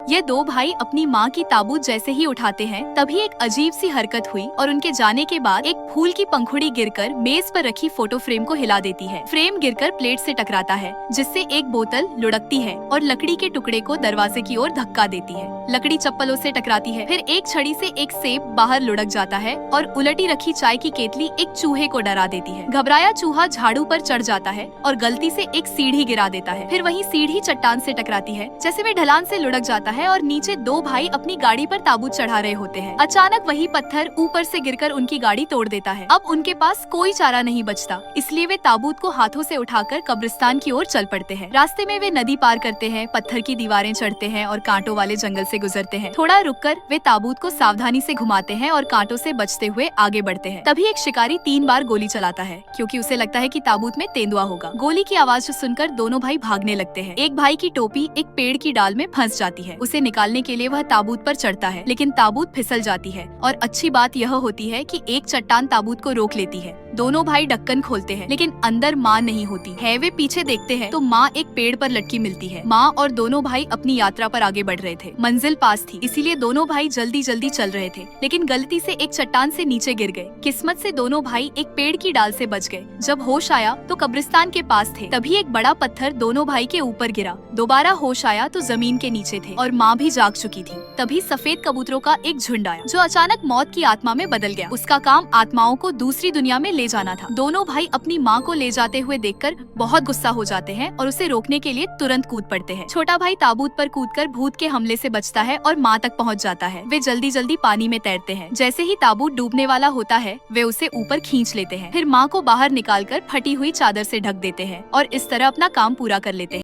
ये दो भाई अपनी माँ की ताबूत जैसे ही उठाते हैं तभी एक अजीब सी हरकत हुई और उनके जाने के बाद एक फूल की पंखुड़ी गिरकर मेज पर रखी फोटो फ्रेम को हिला देती है। फ्रेम गिरकर प्लेट से टकराता है जिससे एक बोतल लुढ़कती है और लकड़ी के टुकड़े को दरवाजे की ओर धक्का देती है। लकड़ी चप्पलों से टकराती है, फिर एक छड़ी से एक सेब बाहर लुढ़क जाता है और उलटी रखी चाय की केतली एक चूहे को डरा देती है। घबराया चूहा झाड़ू पर चढ़ जाता है और गलती से एक सीढ़ी गिरा देता है। फिर वही सीढ़ी चट्टान से टकराती है, जैसे वे ढलान से लुढ़क जाता है और नीचे दो भाई अपनी गाड़ी पर ताबूत चढ़ा रहे होते हैं। अचानक वही पत्थर ऊपर से गिरकर उनकी गाड़ी तोड़ देता है। अब उनके पास कोई चारा नहीं बचता, इसलिए वे ताबूत को हाथों से उठाकर कब्रिस्तान की ओर चल पड़ते हैं। रास्ते में वे नदी पार करते हैं, पत्थर की दीवारें चढ़ते हैं और कांटों वाले जंगल से गुजरते हैं। थोड़ा रुककर वे ताबूत को सावधानी से घुमाते हैं और कांटों से बचते हुए आगे बढ़ते हैं। तभी एक शिकारी 3 बार गोली चलाता है क्योंकि उसे लगता है कि ताबूत में तेंदुआ होगा। गोली की आवाज सुनकर दोनों भाई भागने लगते हैं। एक भाई की टोपी एक पेड़ की डाल में फंस जाती है। उसे निकालने के लिए वह ताबूत पर चढ़ता है, लेकिन ताबूत फिसल जाती है और अच्छी बात यह होती है कि एक चट्टान ताबूत को रोक लेती है। दोनों भाई ढक्कन खोलते हैं, लेकिन अंदर माँ नहीं होती है। वे पीछे देखते हैं तो माँ एक पेड़ पर लटकी मिलती है। माँ और दोनों भाई अपनी यात्रा पर आगे बढ़ रहे थे। मंजिल पास थी, इसीलिए दोनों भाई जल्दी जल्दी चल रहे थे, लेकिन गलती से एक चट्टान से नीचे गिर गए। किस्मत से दोनों भाई एक पेड़ की डाल से बच गए। जब होश आया तो कब्रिस्तान के पास थे। तभी एक बड़ा पत्थर दोनों भाई के ऊपर गिरा। दोबारा होश आया तो जमीन के नीचे थे और माँ भी जाग चुकी थी। तभी सफेद कबूतरों का एक झुंड आया जो अचानक मौत की आत्मा में बदल गया। उसका काम आत्माओं को दूसरी दुनिया में ले जाना था। दोनों भाई अपनी माँ को ले जाते हुए देखकर बहुत गुस्सा हो जाते हैं और उसे रोकने के लिए तुरंत कूद पड़ते हैं। छोटा भाई ताबूत पर कूदकर भूत के हमले से बचता है और माँ तक पहुँच जाता है। वे जल्दी जल्दी पानी में तैरते हैं। जैसे ही ताबूत डूबने वाला होता है वे उसे ऊपर खींच लेते हैं। फिर माँ को बाहर निकालकर फटी हुई चादर से ढक देते हैं और इस तरह अपना काम पूरा कर लेते हैं।